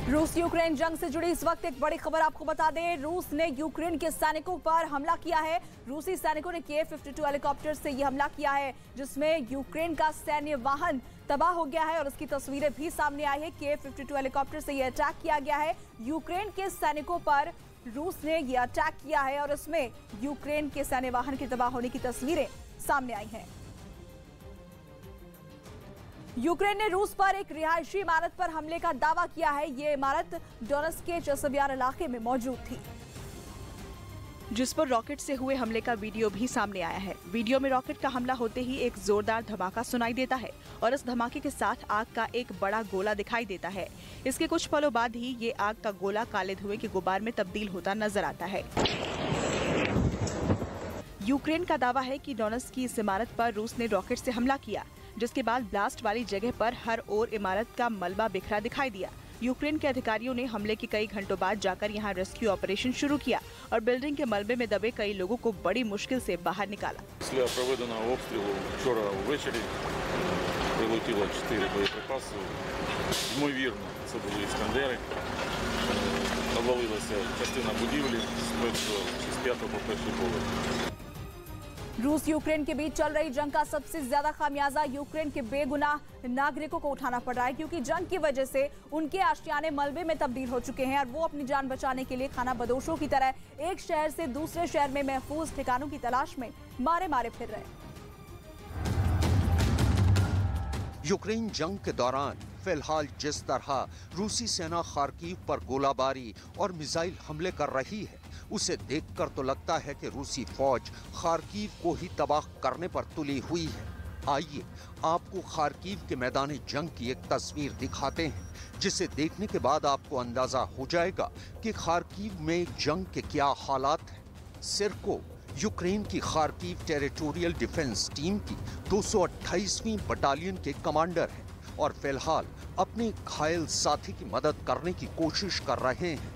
रूस यूक्रेन जंग से जुड़ी इस वक्त एक बड़ी खबर आपको बता दें। रूस ने यूक्रेन के सैनिकों पर हमला किया है। रूसी सैनिकों ने KF-52 हेलीकॉप्टर से यह हमला किया है, जिसमें यूक्रेन का सैन्य वाहन तबाह हो गया है और उसकी तस्वीरें भी सामने आई है। KF-52 हेलीकॉप्टर से यह अटैक किया गया है। यूक्रेन के सैनिकों पर रूस ने यह अटैक किया है और इसमें यूक्रेन के सैन्य वाहन के तबाह होने की तस्वीरें सामने आई हैं। यूक्रेन ने रूस पर एक रिहायशी इमारत पर हमले का दावा किया है। ये इमारत डोनेट्स्क के चसब्यार इलाके में मौजूद थी, जिस पर रॉकेट से हुए हमले का वीडियो भी सामने आया है। वीडियो में रॉकेट का हमला होते ही एक जोरदार धमाका सुनाई देता है और इस धमाके के साथ आग का एक बड़ा गोला दिखाई देता है। इसके कुछ पलों बाद ही ये आग का गोला काले धुएं के गुबार में तब्दील होता नजर आता है। यूक्रेन का दावा है कि डोनेट्स्क की इस इमारत पर रूस ने रॉकेट से हमला किया, जिसके बाद ब्लास्ट वाली जगह पर हर ओर इमारत का मलबा बिखरा दिखाई दिया। यूक्रेन के अधिकारियों ने हमले के कई घंटों बाद जाकर यहां रेस्क्यू ऑपरेशन शुरू किया और बिल्डिंग के मलबे में दबे कई लोगों को बड़ी मुश्किल से बाहर निकाला। रूस यूक्रेन के बीच चल रही जंग का सबसे ज्यादा खामियाजा यूक्रेन के बेगुनाह नागरिकों को उठाना पड़ रहा है, क्योंकि जंग की वजह से उनके आशियाने मलबे में तब्दील हो चुके हैं और वो अपनी जान बचाने के लिए खाना बदोशों की तरह एक शहर से दूसरे शहर में महफूज ठिकानों की तलाश में मारे मारे फिर रहे हैं। यूक्रेन जंग के दौरान फिलहाल जिस तरह रूसी सेना खार्किव पर गोलाबारी और मिसाइल हमले कर रही है, उसे देखकर तो लगता है कि रूसी फौज खार्किव को ही तबाह करने पर तुली हुई है। आइए आपको खार्किव के मैदान जंग की एक तस्वीर दिखाते हैं, जिसे देखने के बाद आपको अंदाजा हो जाएगा कि खार्किव में जंग के क्या हालात हैं। सिरको यूक्रेन की खार्किव टेरिटोरियल डिफेंस टीम की 228वीं बटालियन के कमांडर हैं और फिलहाल अपने घायल साथी की मदद करने की कोशिश कर रहे हैं।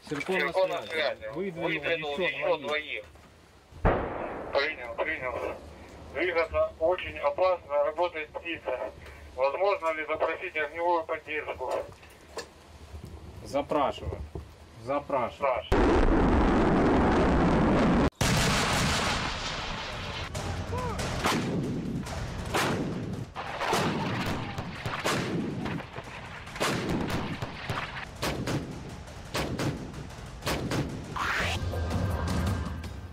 Церковь на связи. Выдвинул еще двоих. Принял. Двигаться очень опасно, работает птица. Возможно ли запросить огневую поддержку? Запрашиваю.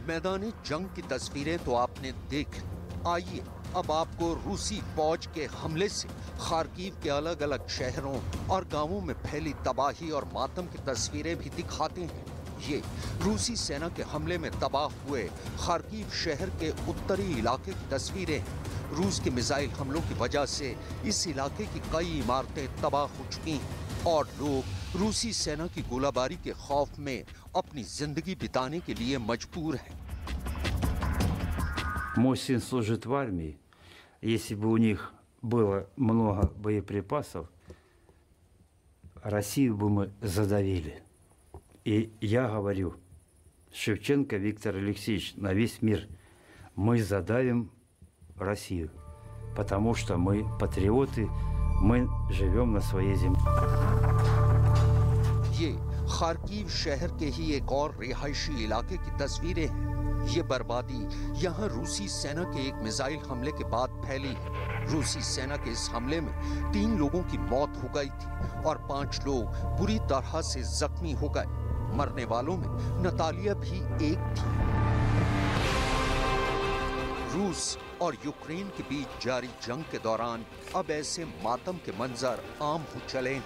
मैदानी जंग की तस्वीरें तो आपने देख। आइए अब आपको रूसी फौज के हमले से खार्किव के अलग अलग शहरों और गांवों में फैली तबाही और मातम की तस्वीरें भी दिखाते हैं। ये रूसी सेना के हमले में तबाह हुए खार्किव शहर के उत्तरी इलाके की तस्वीरें हैं। रूस के मिसाइल हमलों की वजह से इस इलाके की कई इमारतें तबाह हो चुकी हैं और लोग रूसी सेना की गोलाबारी के खौफ में अपनी जिंदगी बिताने के लिए मजबूर हैं। Мой сын служит в армии. Если бы у них было много боеприпасов, Россию бы мы задавили. И я говорю, Шевченко Виктор Алексеевич, на весь мир, мы задавим Россию, потому что мы патриоты, мы живем на своей земле. ये खार्किव शहर के ही एक और रिहायशी इलाके की तस्वीरें हैं। ये बर्बादी यहाँ रूसी सेना के एक मिसाइल हमले के बाद फैली है। रूसी सेना के इस हमले में 3 लोगों की मौत हो गई थी और 5 लोग बुरी तरह से जख्मी हो गए। मरने वालों में नतालिया भी एक थी। रूस और यूक्रेन के बीच जारी जंग के दौरान अब ऐसे मातम के मंजर आम हो चले हैं।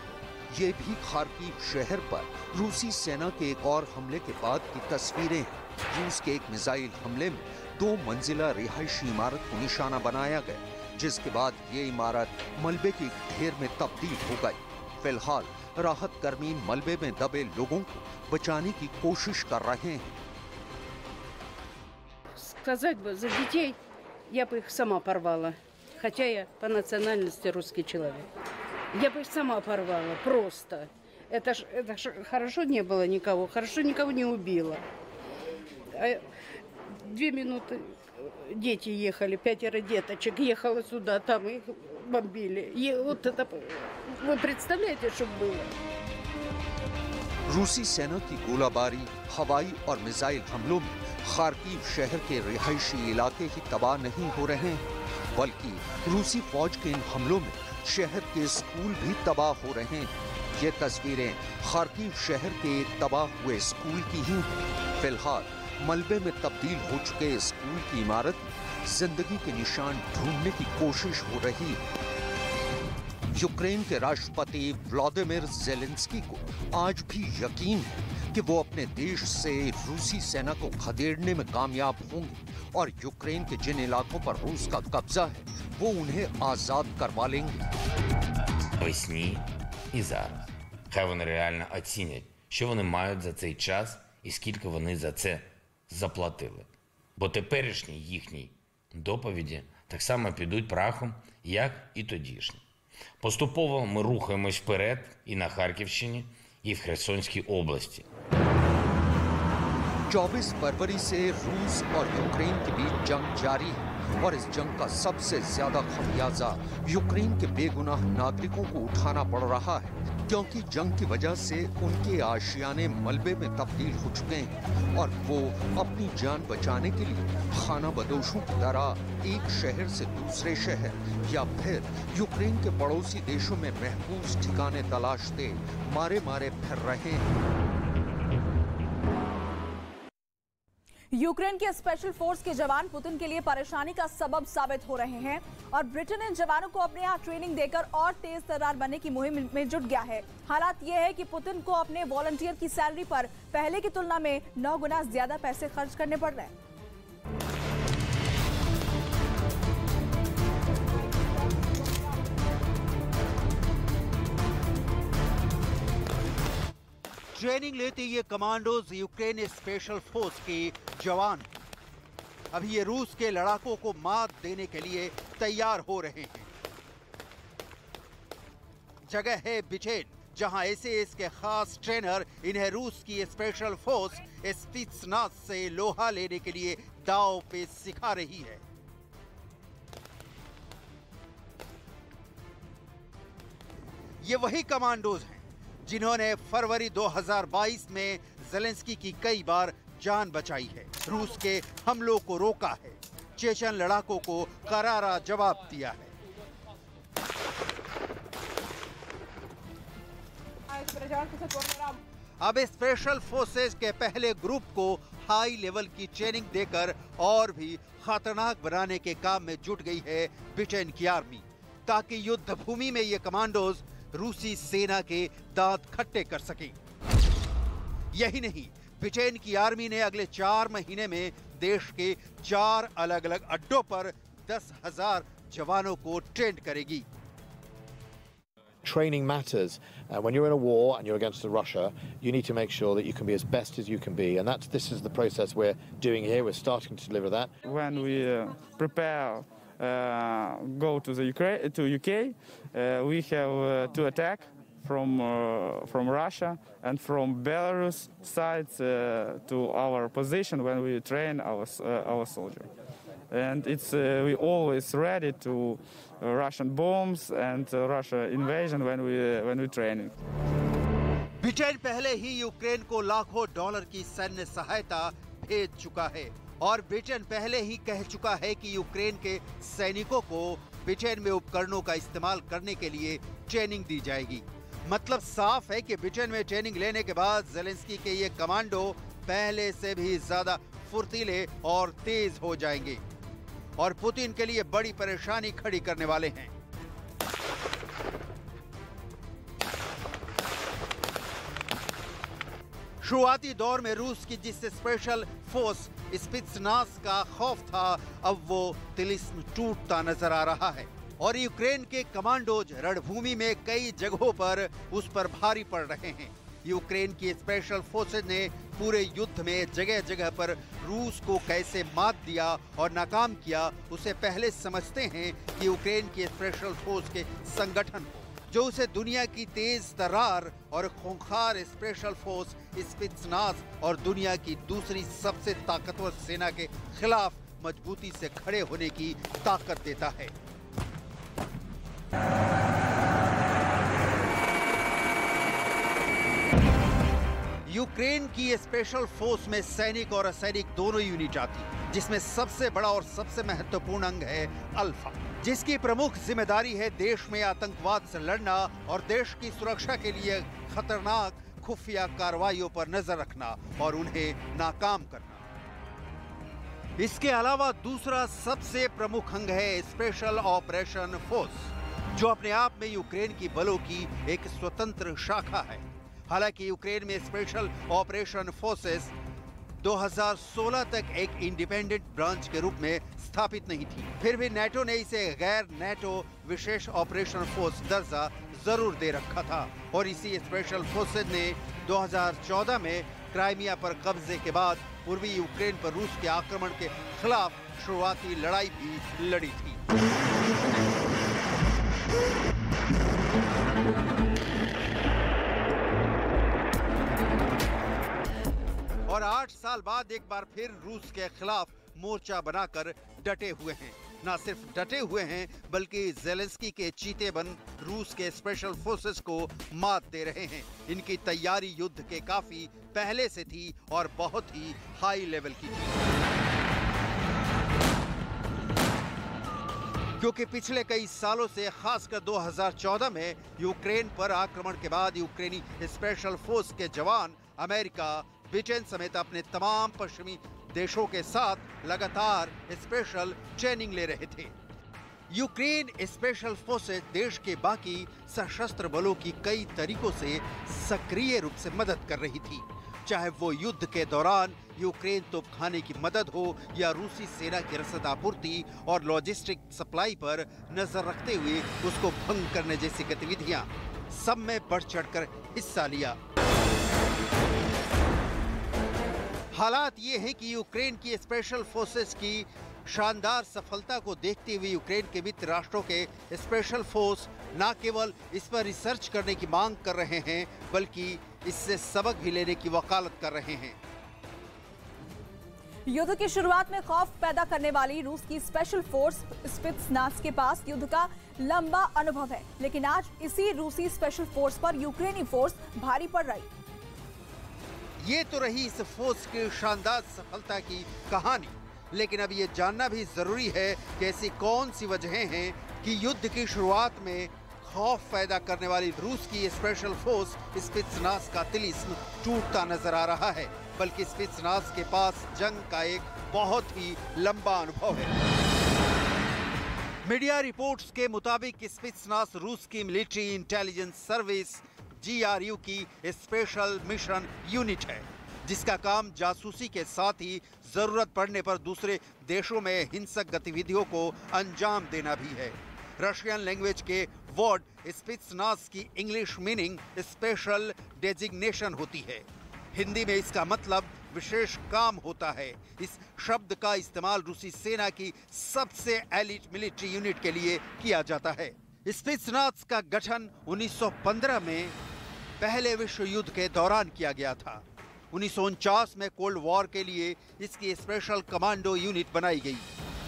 ये भी खार्किव शहर पर रूसी सेना के एक और हमले के बाद की तस्वीरें हैं। रूस के एक मिसाइल हमले में 2 मंजिला रिहायशी इमारत को निशाना बनाया गया, जिसके बाद ये इमारत मलबे के एक ढेर में तब्दील हो गई। फिलहाल राहत कर्मी मलबे में दबे लोगों को बचाने की कोशिश कर रहे हैं। Сказать бы, за детей я бы их сама порвала, хотя я по национальности русский человек. Я бы их сама порвала, просто. Это ж хорошо не было никого, хорошо никого не убило. 2 минуты дети ехали, 5 деточек, ехала сюда, там их бомбили. И вот это, вы представляете, что было? रूसी सेना की गोलाबारी, हवाई और मिसाइल हमलों में खार्किव शहर के रिहायशी इलाके ही तबाह नहीं हो रहे हैं, बल्कि रूसी फौज के इन हमलों में शहर के स्कूल भी तबाह हो रहे हैं। ये तस्वीरें खार्किव शहर के एक तबाह हुए स्कूल की ही हैं। फिलहाल मलबे में तब्दील हो चुके स्कूल की इमारत में जिंदगी के निशान ढूंढने की कोशिश हो रही है। यूक्रेन के राष्ट्रपति व्लादिमीर ज़ेलेंस्की को आज भी यकीन है कि वो अपने देश से रूसी सेना को खदेड़ने में कामयाब होंगे और यूक्रेन के जिन इलाकों पर रूस का कब्जा है वो उन्हें आजाद करवा लेंगे। Весні і зараз. Хай вони реально оцінять, що вони мають за цей час і скільки вони за це заплатили. Бо теперішні їхні доповіді так само підуть прахом, як і тодішні. Поступово ми рухаємось вперед і на Харківщині, і в Херсонській області. 24 फरवरी से रूस और यूक्रेन के बीच जंग जारी है और इस जंग का सबसे ज्यादा खमियाजा यूक्रेन के बेगुनाह नागरिकों को उठाना पड़ रहा है, क्योंकि जंग की वजह से उनके आशियाने मलबे में तब्दील हो चुके हैं और वो अपनी जान बचाने के लिए खाना बदोशों की तरह एक शहर से दूसरे शहर या फिर यूक्रेन के पड़ोसी देशों में महफूज ठिकाने तलाशते मारे मारे फिर रहे हैं। यूक्रेन के स्पेशल फोर्स के जवान पुतिन के लिए परेशानी का सबब साबित हो रहे हैं और ब्रिटेन इन जवानों को अपने यहाँ ट्रेनिंग देकर और तेज तर्रार बनने की मुहिम में जुट गया है। हालात ये है कि पुतिन को अपने वॉलंटियर की सैलरी पर पहले की तुलना में 9 गुना ज्यादा पैसे खर्च करने पड़ रहे हैं। ट्रेनिंग लेते ये कमांडोज यूक्रेन स्पेशल फोर्स के जवान अभी ये रूस के लड़ाकों को मात देने के लिए तैयार हो रहे हैं। जगह है बिचेन, जहां एसएस के खास ट्रेनर इन्हें रूस की स्पेशल फोर्स स्पित्सनाज से लोहा लेने के लिए दांव पे सिखा रही है। ये वही कमांडोज हैं जिन्होंने फरवरी 2022 में ज़ेलेंस्की की कई बार जान बचाई है, रूस के हमलों को रोका है, चेचन लड़ाकों को करारा जवाब दिया है। अब स्पेशल फोर्सेस के पहले ग्रुप को हाई लेवल की ट्रेनिंग देकर और भी खतरनाक बनाने के काम में जुट गई है ब्रिटेन की आर्मी, ताकि युद्ध भूमि में ये कमांडोज रूसी सेना के दांत खट्टे कर सकें। यही नहीं, ब्रिटेन की आर्मी ने अगले 4 महीने में देश के 4 अलग अलग अड्डों पर 10,000 जवानों को ट्रेन करेगी। Training matters. When you're in a war and you're against Russia, you need to make sure that you can be as best as you can be, and this is the process we're doing here. We're starting to deliver that. When we prepare go to the UK, we have to attack from Russia and from Belarus sides to our position when we train our soldier. And it's we always ready to Russian bombs and Russia invasion when we training. Britain पहले ही Ukraine को लाखों dollar की सैन्य सहायता भेज चुका है और ब्रिटेन पहले ही कह चुका है कि यूक्रेन के सैनिकों को ब्रिटेन में उपकरणों का इस्तेमाल करने के लिए ट्रेनिंग दी जाएगी। मतलब साफ है कि ब्रिटेन में ट्रेनिंग लेने के बाद ज़ेलेंस्की के ये कमांडो पहले से भी ज्यादा फुर्तीले और तेज हो जाएंगे और पुतिन के लिए बड़ी परेशानी खड़ी करने वाले हैं। शुरुआती दौर में रूस की जिस स्पेशल फोर्स स्पित्सनाज का खौफ था, अब वो तिलिस्म टूटता नजर आ रहा है और यूक्रेन के कमांडोज रणभूमि में कई जगहों पर उस पर भारी पड़ रहे हैं। यूक्रेन की स्पेशल फोर्सेज ने पूरे युद्ध में जगह जगह पर रूस को कैसे मात दिया और नाकाम किया, उसे पहले समझते हैं कि यूक्रेन की स्पेशल फोर्स के संगठन को जो उसे दुनिया की तेज तर्रार और खूंखार स्पेशल फोर्स स्पित्सनाज और दुनिया की दूसरी सबसे ताकतवर सेना के खिलाफ मजबूती से खड़े होने की ताकत देता है। यूक्रेन की स्पेशल फोर्स में सैनिक और असैनिक दोनों यूनिट आती, जिसमें सबसे बड़ा और सबसे महत्वपूर्ण अंग है अल्फा, जिसकी प्रमुख जिम्मेदारी है देश में आतंकवाद से लड़ना और देश की सुरक्षा के लिए खतरनाक खुफिया कार्रवाइयों पर नजर रखना और उन्हें नाकाम करना। इसके अलावा दूसरा सबसे प्रमुख अंग है स्पेशल ऑपरेशन फोर्स, जो अपने आप में यूक्रेन की बलों की एक स्वतंत्र शाखा है। हालांकि यूक्रेन में स्पेशल ऑपरेशन फोर्सेस 2016 तक एक इंडिपेंडेंट ब्रांच के रूप में स्थापित नहीं थी, फिर भी नाटो ने इसे गैर नाटो विशेष ऑपरेशन फोर्स दर्जा जरूर दे रखा था और इसी स्पेशल फोर्सेस ने 2014 में क्राइमिया पर कब्जे के बाद पूर्वी यूक्रेन पर रूस के आक्रमण के खिलाफ शुरुआती लड़ाई भी लड़ी थी। और 8 साल बाद एक बार फिर रूस के खिलाफ मोर्चा बनाकर डटे हुए हैं। न सिर्फ डटे हुए हैं बल्कि ज़ेलेंस्की के चीते बन रूस के स्पेशल फोर्सेस को मात दे रहे हैं। इनकी तैयारी युद्ध के काफी पहले से थी और बहुत ही हाई लेवल की थी, क्योंकि पिछले कई सालों से खासकर 2014 में यूक्रेन पर आक्रमण के बाद यूक्रेनी स्पेशल फोर्स के जवान अमेरिका, ब्रिटेन समेत अपने तमाम पश्चिमी देशों के साथ लगातार स्पेशल ट्रेनिंग ले रहे थे। यूक्रेन स्पेशल फोर्सेस देश के बाकी सशस्त्र बलों की कई तरीकों से सक्रिय रूप से मदद कर रही थी, चाहे वो युद्ध के दौरान यूक्रेन तोपखाने की मदद हो या रूसी सेना की रसद आपूर्ति और लॉजिस्टिक सप्लाई पर नजर रखते हुए उसको भंग करने जैसी गतिविधियां, सब में बढ़ चढ़कर हिस्सा लिया। हालात ये हैं कि यूक्रेन की स्पेशल फोर्सेस की शानदार सफलता को देखते हुए यूक्रेन के मित्र राष्ट्रों के स्पेशल फोर्स न केवल इस पर रिसर्च करने की मांग कर रहे हैं बल्कि इससे सबक भी लेने की वकालत कर रहे हैं। युद्ध की शुरुआत में खौफ पैदा करने वाली रूस की स्पेशल फोर्स स्पित्सनाज के पास युद्ध का लंबा अनुभव है, लेकिन आज इसी रूसी स्पेशल फोर्स पर यूक्रेनी फोर्स भारी पड़ रही। ये तो रही इस फोर्स की शानदार सफलता की कहानी, लेकिन अब ये जानना भी जरूरी है कि ऐसी कौन सी वजहें हैं कि युद्ध की शुरुआत में खौफ पैदा करने वाली रूस की स्पेशल फोर्स स्पित्सनाज का तिलिस्म टूटता नजर आ रहा है, बल्कि स्पित्सनाज के पास जंग का एक बहुत ही लंबा अनुभव है। मीडिया रिपोर्ट्स के मुताबिक स्पित्सनाज रूस की मिलिट्री इंटेलिजेंस सर्विस GRU की स्पेशल मिशन यूनिट है, जिसका काम जासूसी के साथ ही जरूरत पड़ने पर दूसरे देशों में हिंसक गतिविधियों को अंजाम देना भी है। रशियन लैंग्वेज के वर्ड स्पित्सनाज की इंग्लिश मीनिंग स्पेशल डेजिग्नेशन होती है। हिंदी में इसका मतलब विशेष काम होता है। इस शब्द का इस्तेमाल रूसी सेना की सबसे एलिट मिलिट्री यूनिट के लिए किया जाता है। स्पित्सनाज का गठन 1915 में पहले विश्व युद्ध के दौरान किया गया था। 1949 में कोल्ड वॉर के लिए इसकी स्पेशल कमांडो यूनिट बनाई गई।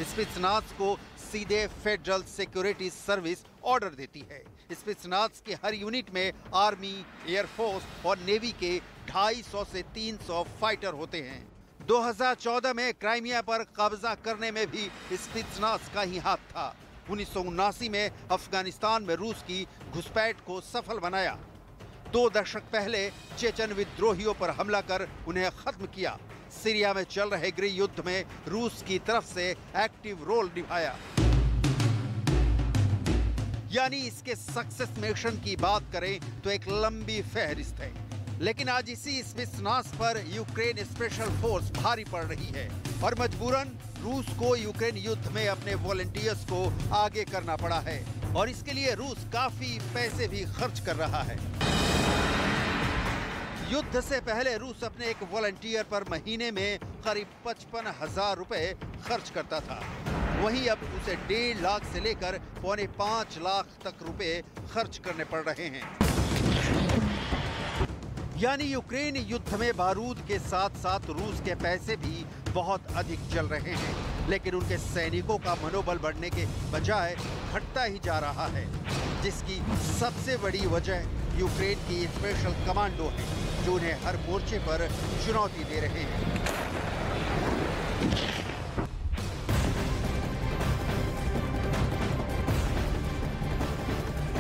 स्पित्सनाज को सीधे फेडरल सिक्योरिटी सर्विस ऑर्डर देती है। स्पित्सनाज के हर यूनिट में आर्मी, एयरफोर्स और नेवी के 250 से 300 फाइटर होते हैं। 2014 में क्राइमिया पर कब्जा करने में भी स्पित्सनाज का ही हाथ था। 1979 में अफगानिस्तान में रूस की घुसपैठ को सफल बनाया। 2 दशक पहले चेचन विद्रोहियों पर हमला कर उन्हें खत्म किया। सीरिया में चल रहे गृह युद्ध में रूस की तरफ से एक्टिव रोल निभाया। यानी इसके सक्सेस मिशन की बात करें तो एक लंबी फहरिस्त है, लेकिन आज इसी स्पित्सनाज पर यूक्रेन स्पेशल फोर्स भारी पड़ रही है और मजबूरन रूस को यूक्रेन युद्ध में अपने वॉलंटियर्स को आगे करना पड़ा है और इसके लिए रूस काफी पैसे भी खर्च कर रहा है। युद्ध से पहले रूस अपने एक वॉलंटियर पर महीने में करीब 55,000 रुपए खर्च करता था। वहीं अब उसे 1.5 लाख से लेकर 4.25 लाख तक रुपए खर्च करने पड़ रहे हैं। यानी यूक्रेन युद्ध में बारूद के साथ साथ रूस के पैसे भी बहुत अधिक चल रहे हैं, लेकिन उनके सैनिकों का मनोबल बढ़ने के बजाय घटता ही जा रहा है, जिसकी सबसे बड़ी वजह यूक्रेन की स्पेशल कमांडो है, जो उन्हें हर मोर्चे पर चुनौती दे रहे हैं।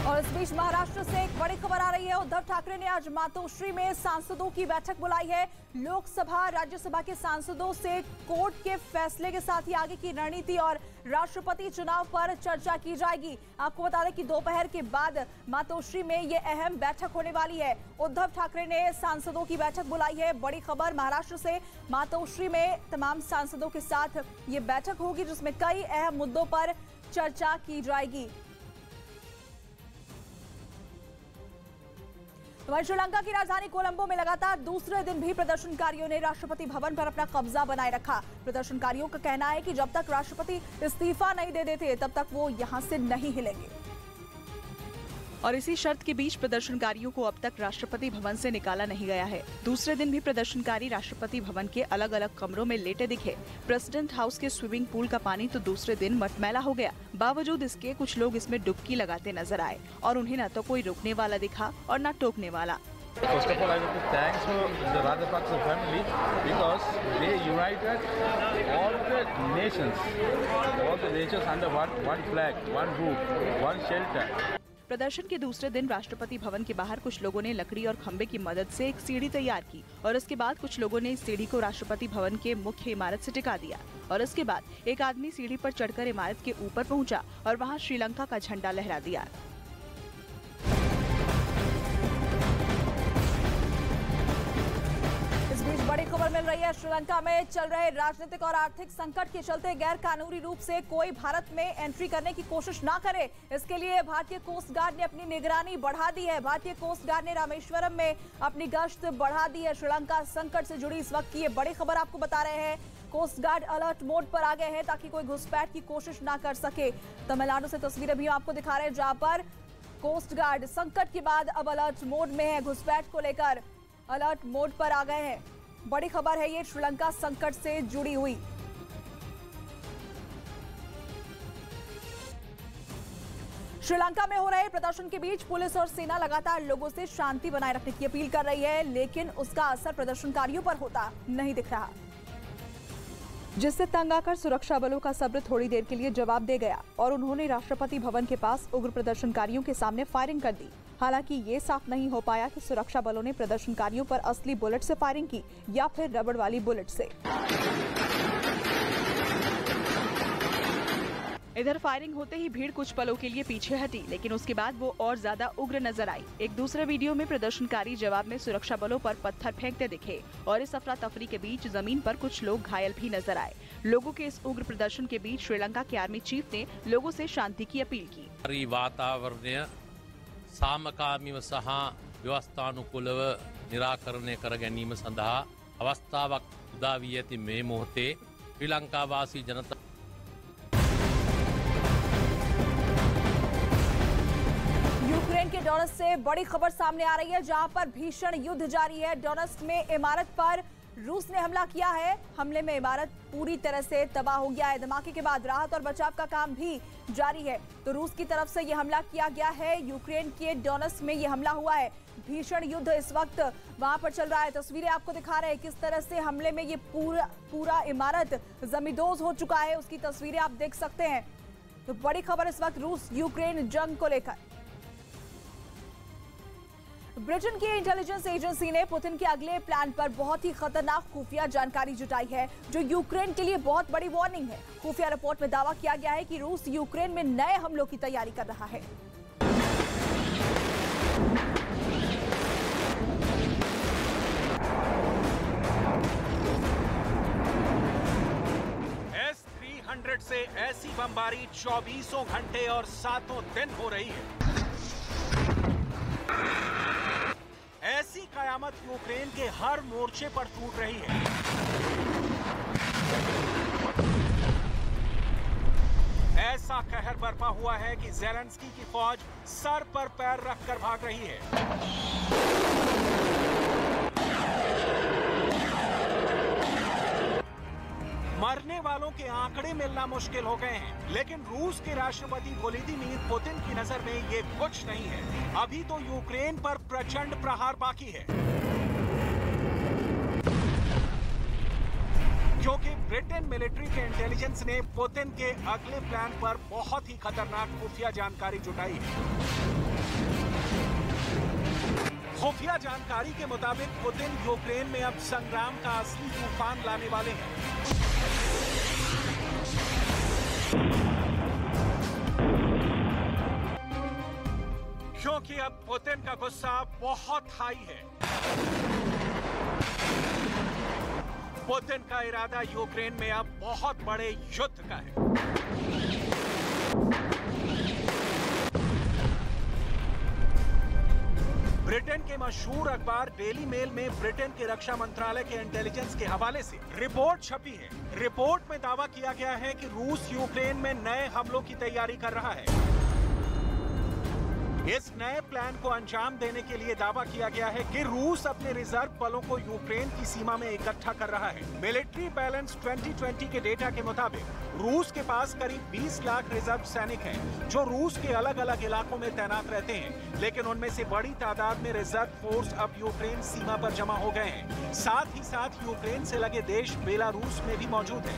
और इस बीच महाराष्ट्र से एक बड़ी खबर आ रही है। उद्धव ठाकरे ने आज मातोश्री में सांसदों की बैठक बुलाई है। लोकसभा राज्यसभा के सांसदों से कोर्ट के फैसले के साथ ही आगे की रणनीति और राष्ट्रपति चुनाव पर चर्चा की जाएगी। आपको बता दें कि दोपहर के बाद मातोश्री में ये अहम बैठक होने वाली है। उद्धव ठाकरे ने सांसदों की बैठक बुलाई है। बड़ी खबर महाराष्ट्र से, मातोश्री में तमाम सांसदों के साथ ये बैठक होगी, जिसमें कई अहम मुद्दों पर चर्चा की जाएगी। वहीं श्रीलंका की राजधानी कोलंबो में लगातार दूसरे दिन भी प्रदर्शनकारियों ने राष्ट्रपति भवन पर अपना कब्जा बनाए रखा। प्रदर्शनकारियों का कहना है कि जब तक राष्ट्रपति इस्तीफा नहीं दे देते तब तक वो यहां से नहीं हिलेंगे। और इसी शर्त के बीच प्रदर्शनकारियों को अब तक राष्ट्रपति भवन से निकाला नहीं गया है। दूसरे दिन भी प्रदर्शनकारी राष्ट्रपति भवन के अलग अलग कमरों में लेटे दिखे। प्रेसिडेंट हाउस के स्विमिंग पूल का पानी तो दूसरे दिन मटमैला हो गया। बावजूद इसके कुछ लोग इसमें डुबकी लगाते नजर आए और उन्हें न तो कोई रोकने वाला दिखा और न टोकने वाला। First of all, I want to thank the Rajapaksa family because they united all the nations under one flag, one roof, one shelter. प्रदर्शन के दूसरे दिन राष्ट्रपति भवन के बाहर कुछ लोगों ने लकड़ी और खंबे की मदद से एक सीढ़ी तैयार की और उसके बाद कुछ लोगों ने इस सीढ़ी को राष्ट्रपति भवन के मुख्य इमारत से टिका दिया और उसके बाद एक आदमी सीढ़ी पर चढ़कर इमारत के ऊपर पहुंचा और वहां श्रीलंका का झंडा लहरा दिया। बड़ी खबर मिल रही है। श्रीलंका में चल रहे राजनीतिक और आर्थिक संकट के चलते गैर कानूनी रूप से कोई भारत में एंट्री करने की कोशिश ना करे, इसके लिए भारतीय कोस्ट गार्ड ने अपनी निगरानी बढ़ा दी है। भारतीय कोस्ट गार्ड ने रामेश्वरम में अपनी गश्त बढ़ा दी है। श्रीलंका संकट से जुड़ी इस वक्त की ये बड़ी खबर आपको बता रहे हैं। कोस्ट गार्ड अलर्ट मोड पर आ गए हैं ताकि कोई घुसपैठ की कोशिश ना कर सके। तमिलनाडु से तस्वीरें भी आपको दिखा रहे हैं, जहां पर कोस्ट गार्ड संकट के बाद अब अलर्ट मोड में है। घुसपैठ को लेकर अलर्ट मोड पर आ गए हैं। बड़ी खबर है ये श्रीलंका संकट से जुड़ी हुई। श्रीलंका में हो रहे प्रदर्शन के बीच पुलिस और सेना लगातार लोगों से शांति बनाए रखने की अपील कर रही है, लेकिन उसका असर प्रदर्शनकारियों पर होता नहीं दिख रहा, जिससे तंग आकर सुरक्षा बलों का सब्र थोड़ी देर के लिए जवाब दे गया और उन्होंने राष्ट्रपति भवन के पास उग्र प्रदर्शनकारियों के सामने फायरिंग कर दी। हालांकि ये साफ नहीं हो पाया कि सुरक्षा बलों ने प्रदर्शनकारियों पर असली बुलेट से फायरिंग की या फिर रबड़ वाली बुलेट से। इधर फायरिंग होते ही भीड़ कुछ पलों के लिए पीछे हटी, लेकिन उसके बाद वो और ज्यादा उग्र नजर आई। एक दूसरे वीडियो में प्रदर्शनकारी जवाब में सुरक्षा बलों पर पत्थर फेंकते दिखे और इस अफरा तफरी के बीच जमीन पर कुछ लोग घायल भी नजर आए। लोगों के इस उग्र प्रदर्शन के बीच श्रीलंका के आर्मी चीफ ने लोगों से शांति की अपील की। वातावरण सामकामीव सह व्यवस्थानुकूलव निराकरणे कर ගැනීම සඳහා අවස්ථාවක් උදා වී ඇති මේ මොහොතේ ශ්‍රී ලංකාවාසී ජනතාව यूक्रेन के डोनेट्स्क से बड़ी खबर सामने आ रही है, जहां पर भीषण युद्ध जारी है। डोनेट्स्क में इमारत पर रूस ने हमला किया है। हमले में इमारत पूरी तरह से तबाह हो गया है। धमाके के बाद राहत और बचाव का काम भी जारी है। तो रूस की तरफ से यह हमला किया गया है। यूक्रेन के डोनेट्स्क में यह हमला हुआ है। भीषण युद्ध इस वक्त वहां पर चल रहा है। तस्वीरें आपको दिखा रहे हैं किस तरह से हमले में ये पूरा इमारत जमींदोज हो चुका है। उसकी तस्वीरें आप देख सकते हैं। तो बड़ी खबर इस वक्त रूस यूक्रेन जंग को लेकर। ब्रिटेन की इंटेलिजेंस एजेंसी ने पुतिन के अगले प्लान पर बहुत ही खतरनाक खुफिया जानकारी जुटाई है, जो यूक्रेन के लिए बहुत बड़ी वार्निंग है। खुफिया रिपोर्ट में दावा किया गया है कि रूस यूक्रेन में नए हमलों की तैयारी कर रहा है। S-300 से ऐसी बमबारी 24 घंटे और 7 दिन हो रही है। ऐसी कयामत यूक्रेन के हर मोर्चे पर टूट रही है। ऐसा कहर बरपा हुआ है कि ज़ेलेंस्की की फौज सर पर पैर रखकर भाग रही है। मरने वालों के आंकड़े मिलना मुश्किल हो गए हैं, लेकिन रूस के राष्ट्रपति व्लादिमीर पुतिन की नजर में ये कुछ नहीं है। अभी तो यूक्रेन पर प्रचंड प्रहार बाकी है, क्योंकि ब्रिटेन मिलिट्री के इंटेलिजेंस ने पुतिन के अगले प्लान पर बहुत ही खतरनाक खुफिया जानकारी जुटाई है। खुफिया जानकारी के मुताबिक पुतिन यूक्रेन में अब संग्राम का असली तूफान लाने वाले हैं। क्योंकि अब पुतिन का गुस्सा बहुत हाई है। पुतिन का इरादा यूक्रेन में अब बहुत बड़े युद्ध का है। ब्रिटेन के मशहूर अखबार डेली मेल में ब्रिटेन के रक्षा मंत्रालय के इंटेलिजेंस के हवाले से रिपोर्ट छपी है। रिपोर्ट में दावा किया गया है कि रूस यूक्रेन में नए हमलों की तैयारी कर रहा है। इस नए प्लान को अंजाम देने के लिए दावा किया गया है कि रूस अपने रिजर्व बलों को यूक्रेन की सीमा में इकट्ठा कर रहा है। मिलिट्री बैलेंस 2020 के डेटा के मुताबिक रूस के पास करीब 20 लाख रिजर्व सैनिक हैं, जो रूस के अलग अलग इलाकों में तैनात रहते हैं, लेकिन उनमें से बड़ी तादाद में रिजर्व फोर्स अब यूक्रेन सीमा पर जमा हो गए हैं। साथ ही साथ यूक्रेन से लगे देश बेलारूस में भी मौजूद है।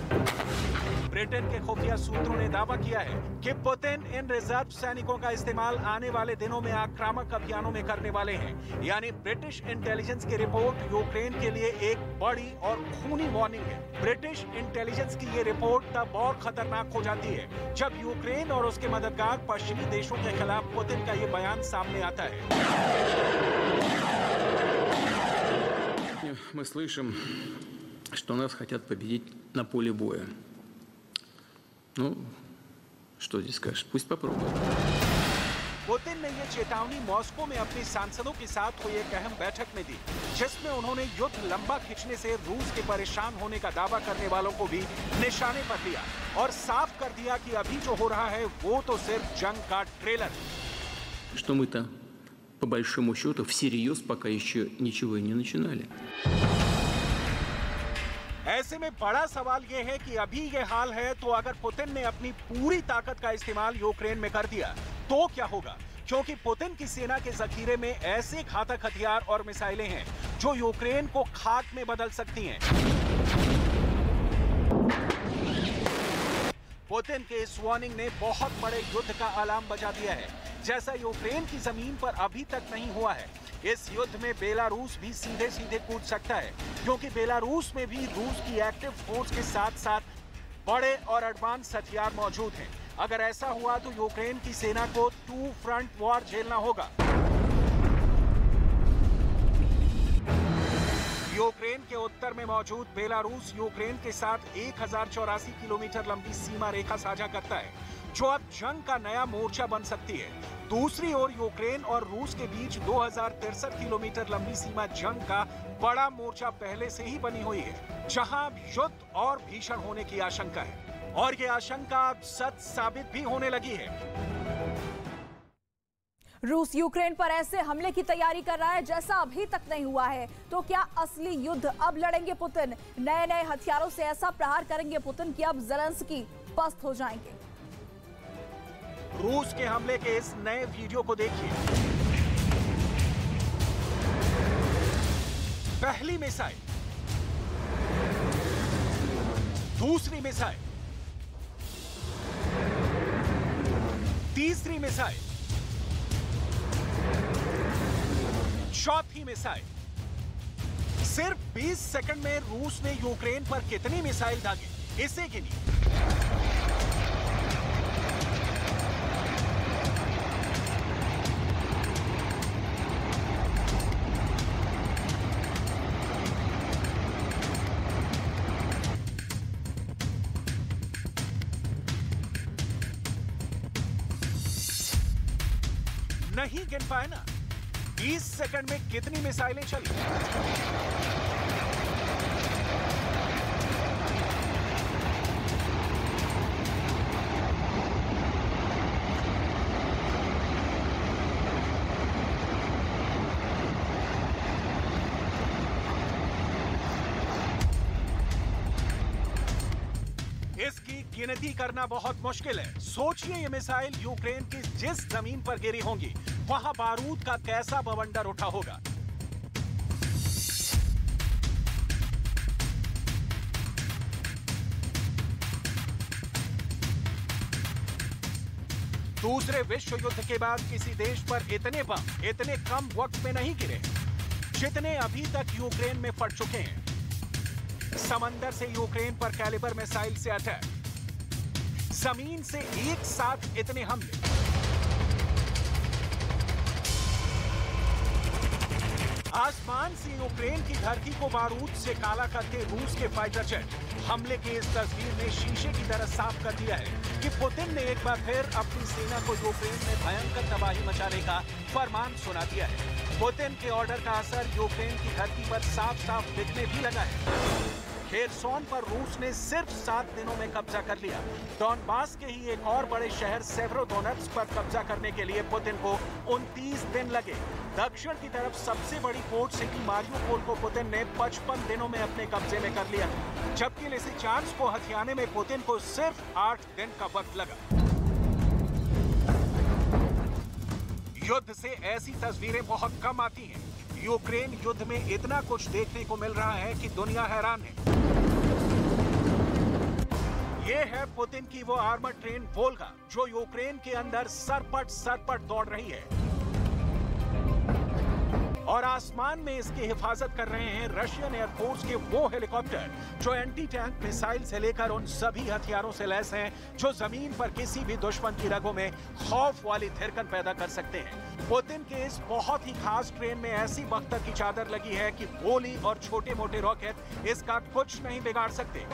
ब्रिटेन के खुफिया सूत्रों ने दावा किया है कि पुतिन इन रिजर्व सैनिकों का इस्तेमाल आने वाले दिनों में आक्रामक अभियानों में करने वाले हैं। यानी ब्रिटिश इंटेलिजेंस की रिपोर्ट यूक्रेन के लिए एक बड़ी और खूनी वार्निंग है। ब्रिटिश इंटेलिजेंस की ये रिपोर्ट तब और खतरनाक हो जाती है जब यूक्रेन और उसके मददगार पश्चिमी देशों के खिलाफ पुतिन का ये बयान सामने आता है। Мы слышим, что нас хотят победить на поле боя. Ну, что здесь скажешь? Пусть попробуют. पुतिन ने यह चेतावनी मॉस्को में अपने सांसदों के साथ हुई एक अहम बैठक में दी, जिसमें उन्होंने युद्ध लंबा खींचने से रूस के परेशान होने का दावा करने वालों को भी निशाने पर लिया और साफ कर दिया कि अभी जो हो रहा है वो तो सिर्फ जंग का ट्रेलर है। Что мы-то по большому счету всерьез пока еще ничего и не начинали. ऐसे में बड़ा सवाल यह है कि अभी ये हाल है तो अगर पुतिन ने अपनी पूरी ताकत का इस्तेमाल यूक्रेन में कर दिया तो क्या होगा? क्योंकि पुतिन की सेना के जखीरे में ऐसे घातक हथियार और मिसाइलें हैं जो यूक्रेन को खाक में बदल सकती हैं। पुतिन के इस वार्निंग ने बहुत बड़े युद्ध का अलार्म बजा दिया है, जैसा यूक्रेन की जमीन पर अभी तक नहीं हुआ है। इस युद्ध में बेलारूस भी सीधे सीधे कूद सकता है, क्योंकि बेलारूस में भी रूस की एक्टिव फोर्स के साथ साथ बड़े और एडवांस हथियार मौजूद हैं। अगर ऐसा हुआ तो यूक्रेन की सेना को 2 फ्रंट वॉर झेलना होगा। यूक्रेन के उत्तर में मौजूद बेलारूस यूक्रेन के साथ 1084 किलोमीटर लंबी सीमा रेखा साझा करता है, जो अब जंग का नया मोर्चा बन सकती है। दूसरी ओर यूक्रेन और रूस के बीच 2063 किलोमीटर लंबी सीमा जंग का बड़ा मोर्चा पहले से ही बनी हुई है, जहां युद्ध और भीषण होने की आशंका है, और ये आशंका अब सच साबित भी होने लगी है। रूस यूक्रेन पर ऐसे हमले की तैयारी कर रहा है जैसा अभी तक नहीं हुआ है। तो क्या असली युद्ध अब लड़ेंगे पुतिन? नए नए हथियारों से ऐसा प्रहार करेंगे पुतिन कि अब ज़ेलेंस्की पस्त हो जाएंगे। रूस के हमले के इस नए वीडियो को देखिए। पहली मिसाइल, दूसरी मिसाइल, तीसरी मिसाइल, चौथी मिसाइल। सिर्फ 20 सेकंड में रूस ने यूक्रेन पर कितनी मिसाइल दागे, इसे गिनिए। नहीं गिन पाए ना? 20 सेकंड में कितनी मिसाइलें चली? गिनती करना बहुत मुश्किल है। सोचिए ये मिसाइल यूक्रेन की जिस जमीन पर गिरी होंगी वहां बारूद का कैसा बवंडर उठा होगा। दूसरे विश्व युद्ध के बाद किसी देश पर इतने बम इतने कम वक्त में नहीं गिरे जितने अभी तक यूक्रेन में फट चुके हैं। समंदर से यूक्रेन पर कैलिबर मिसाइल से अटैक, जमीन से एक साथ इतने हमले, आसमान से यूक्रेन की धरती को बारूद से काला करके रूस के फाइटर जेट हमले की इस तस्वीर ने शीशे की तरह साफ कर दिया है कि पुतिन ने एक बार फिर अपनी सेना को यूक्रेन में भयंकर तबाही मचाने का फरमान सुना दिया है। पुतिन के ऑर्डर का असर यूक्रेन की धरती पर साफ साफ दिखने भी लगा है। खेरसोन पर रूस ने सिर्फ 7 दिनों में कब्जा कर लिया। डॉनबास के ही एक और बड़े शहर सेवेरोडोनेट्स्क पर कब्जा करने के लिए पुतिन को 29 दिन लगे। दक्षिण की तरफ सबसे बड़ी पोर्ट सिटी मारियोपोल को पुतिन ने 55 दिनों में अपने कब्जे में कर लिया, जबकि लिसिचांस्क को हथियाने में पुतिन को सिर्फ 8 दिन का वक्त लगा। युद्ध से ऐसी तस्वीरें बहुत कम आती हैं। यूक्रेन युद्ध में इतना कुछ देखने को मिल रहा है कि दुनिया हैरान है। ये है पुतिन की वो आर्मर ट्रेन वोल्गा जो यूक्रेन के अंदर सरपट दौड़ रही है, और आसमान में इसकी हिफाजत कर रहे हैं रशियन एयरफोर्स के वो हेलीकॉप्टर जो एंटी टैंक मिसाइल से लेकर उन सभी हथियारों से लैस हैं जो जमीन पर किसी भी दुश्मन की रगों में खौफ वाली थिरकन पैदा कर सकते हैं। पुतिन के इस बहुत ही खास ट्रेन में ऐसी बख्तर की चादर लगी है कि गोली और छोटे मोटे रॉकेट इसका कुछ नहीं बिगाड़ सकते।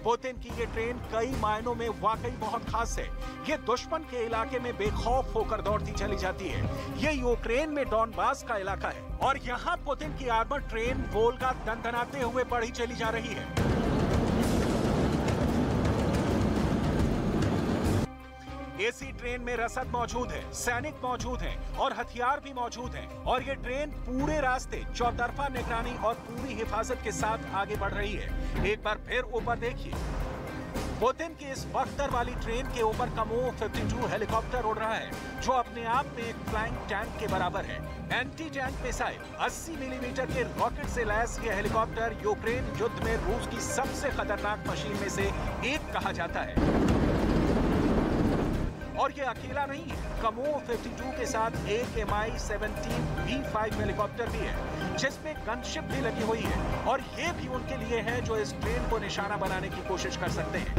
पुतिन की ये ट्रेन कई मायनों में वाकई बहुत खास है। ये दुश्मन के इलाके में बेखौफ होकर दौड़ती चली जाती है। ये यूक्रेन में डॉनबास का इलाका है और यहाँ पुतिन की आर्मर ट्रेन वोल्गा दनदनाते हुए बढ़ी चली जा रही है। इसी ट्रेन में रसद मौजूद है, सैनिक मौजूद हैं और हथियार भी मौजूद हैं, और ये ट्रेन पूरे रास्ते चौतरफा निगरानी और पूरी हिफाजत के साथ आगे बढ़ रही है। एक बार फिर ऊपर देखिए, पुतिन की इस बख्तर वाली ट्रेन के ऊपर कामोव 52 हेलीकॉप्टर उड़ रहा है जो अपने आप में एक फ्लाइंग टैंक के बराबर है। एंटी टैंक मिसाइल 80 मिलीमीटर के रॉकेट से लैस ये हेलीकॉप्टर यूक्रेन युद्ध में रूस की सबसे खतरनाक मशीन में से एक कहा जाता है। और ये अकेला नहीं है, कामोव 52 के साथ एक Mi-17 V5 हेलीकॉप्टर भी है जिसमें गनशिप भी लगी हुई है, और ये भी उनके लिए है जो इस ट्रेन को निशाना बनाने की कोशिश कर सकते हैं।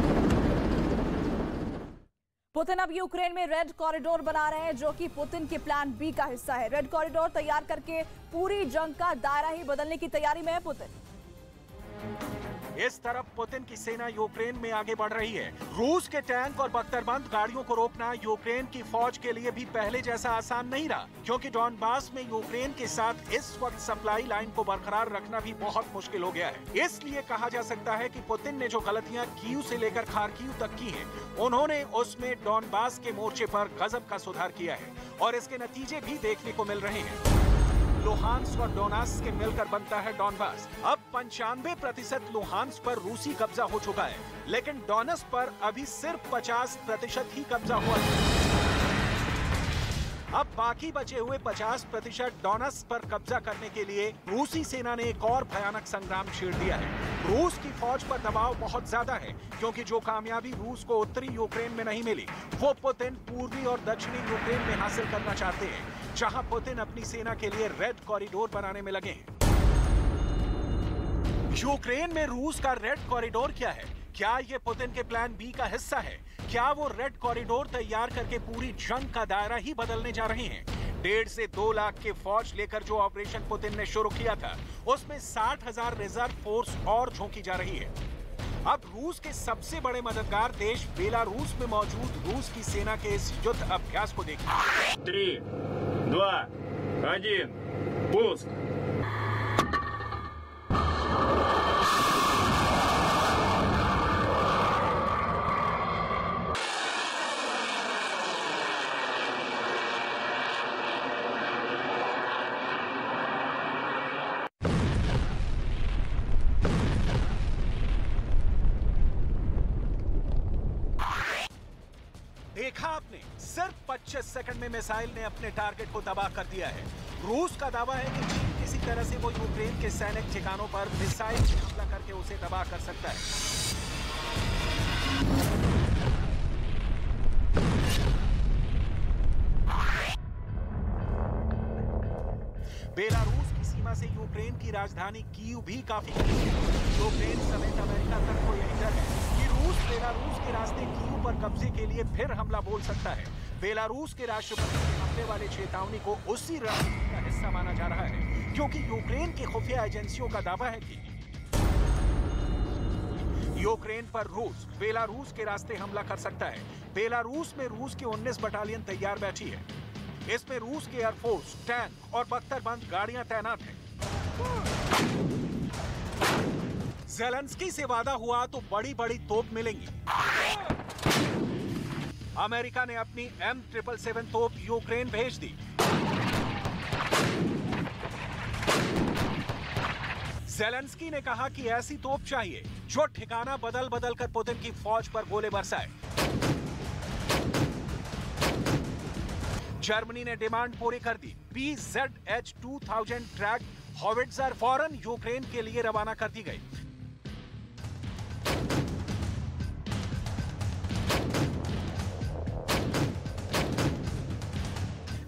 पुतिन अब यूक्रेन में रेड कॉरिडोर बना रहे हैं जो कि पुतिन के प्लान बी का हिस्सा है। रेड कॉरिडोर तैयार करके पूरी जंग का दायरा ही बदलने की तैयारी में है पुतिन। इस तरफ पुतिन की सेना यूक्रेन में आगे बढ़ रही है। रूस के टैंक और बख्तरबंद गाड़ियों को रोकना यूक्रेन की फौज के लिए भी पहले जैसा आसान नहीं रहा, क्योंकि डॉनबास में यूक्रेन के साथ इस वक्त सप्लाई लाइन को बरकरार रखना भी बहुत मुश्किल हो गया है। इसलिए कहा जा सकता है कि पुतिन ने जो गलतियां कीव से लेकर खार्किव तक की हैं, उन्होंने उसमें डॉनबास के मोर्चे पर गजब का सुधार किया है, और इसके नतीजे भी देखने को मिल रहे हैं। लुहांस्क और डोनेत्स्क के मिलकर बनता है डॉनबास। अब 95% लुहांस्क पर रूसी कब्जा हो चुका है, लेकिन डोनेत्स्क पर अभी सिर्फ 50% ही कब्जा हुआ है। अब बाकी बचे हुए 50% डोनेत्स्क पर कब्जा करने के लिए रूसी सेना ने एक और भयानक संग्राम छेड़ दिया है। रूस की फौज पर दबाव बहुत ज्यादा है, क्योंकि जो कामयाबी रूस को उत्तरी यूक्रेन में नहीं मिली वो पुतिन पूर्वी और दक्षिणी यूक्रेन में हासिल करना चाहते हैं, जहां पुतिन अपनी सेना के लिए रेड कॉरिडोर बनाने में लगे हैं। यूक्रेन में रूस का रेड कॉरिडोर क्या है? क्या ये पुतिन के प्लान बी का हिस्सा है? क्या वो रेड कॉरिडोर तैयार करके पूरी जंग का दायरा ही बदलने जा रहे हैं? 1.5 से 2 लाख के फौज लेकर जो ऑपरेशन पुतिन ने शुरू किया था, उसमें 60,000 रिजर्व फोर्स और झोंकी जा रही है। अब रूस के सबसे बड़े मददगार देश बेलारूस में मौजूद रूस की सेना के इस युद्ध अभ्यास को देखिए। 3, 2, 1, पुष्क। देखा आपने, सिर्फ 25 सेकंड में मिसाइल ने अपने टारगेट को तबाह कर दिया है। रूस का दावा है कि चीन किसी तरह से वो यूक्रेन के सैनिक ठिकानों पर मिसाइल से हमला करके उसे तबाह कर सकता है। बेलारूस की सीमा से यूक्रेन की राजधानी कीव भी काफी करीब है। यूक्रेन समेत अमेरिका तक को यही डर है कि रूस बेलारूस के रास्ते कीव पर कब्जे के लिए फिर हमला बोल सकता है। बेलारूस के राष्ट्रपति के हमले वाली चेतावनी को उसी रणनीति का हिस्सा माना जा रहा है, क्योंकि यूक्रेन की खुफिया एजेंसियों का दावा है कि यूक्रेन पर रूस बेलारूस के रास्ते हमला कर सकता है। बेलारूस में रूस की 19 बटालियन तैयार बैठी है। इसमें रूस के एयरफोर्स, टैंक और बख्तरबंद गाड़ियां तैनात हैं। ज़ेलेंस्की से वादा हुआ तो बड़ी बड़ी तोप मिलेंगी। अमेरिका ने अपनी M777 तोप यूक्रेन भेज दी। ज़ेलेंस्की ने कहा कि ऐसी तोप चाहिए जो ठिकाना बदल बदल कर पुतिन की फौज पर गोले बरसाए। जर्मनी ने डिमांड पूरी कर दी। PZH-2000 ट्रैक हॉविट्जर फौरन यूक्रेन के लिए रवाना कर दी गई।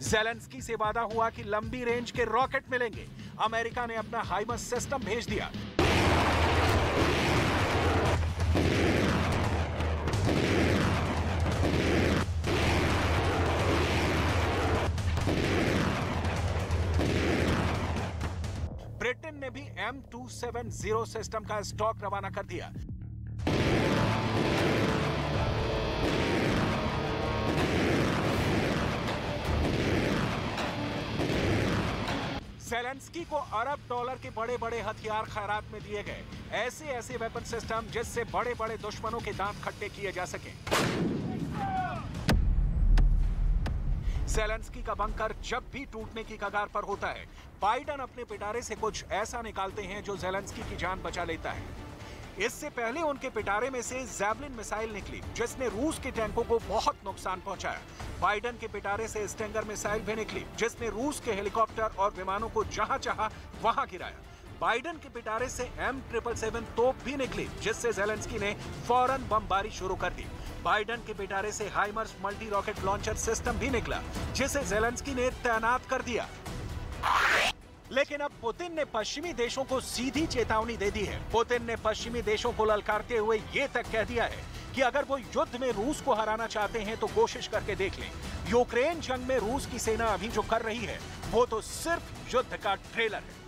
ज़ेलेंस्की से वादा हुआ कि लंबी रेंज के रॉकेट मिलेंगे। अमेरिका ने अपना हाइमर्स सिस्टम भेज दिया। ब्रिटेन ने भी M270 सिस्टम का स्टॉक रवाना कर दिया। ज़ेलेंस्की को अरब डॉलर के बड़े बड़े हथियार खैरात में दिए गए, ऐसे वेपन सिस्टम जिससे बड़े बड़े दुश्मनों के दांत खट्टे किए जा सके। ज़ेलेंस्की का बंकर जब भी टूटने की कगार पर होता है, बाइडन अपने पिटारे से कुछ ऐसा निकालते हैं जो ज़ेलेंस्की की जान बचा लेता है। इससे पहले उनके पिटारे में से जैवलिन मिसाइल निकली, जिसने रूस के टैंकों को बहुत नुकसान पहुंचाया। बाइडन के पिटारे से स्टिंगर मिसाइल भी निकली, जिसने रूस के हेलीकॉप्टर और विमानों को जहां चाहा वहां गिराया। बाइडन के पिटारे से M777 तोप भी निकली, जिससे ज़ेलेंस्की ने फौरन बमबारी शुरू कर दी। बाइडन के पिटारे से HIMARS multi rocket launcher system भी निकला, जिसे ज़ेलेंस्की ने तैनात कर दिया। लेकिन अब पुतिन ने पश्चिमी देशों को सीधी चेतावनी दे दी है। पुतिन ने पश्चिमी देशों को ललकारते हुए ये तक कह दिया है कि अगर वो युद्ध में रूस को हराना चाहते हैं तो कोशिश करके देख लें। यूक्रेन जंग में रूस की सेना अभी जो कर रही है वो तो सिर्फ युद्ध का ट्रेलर है।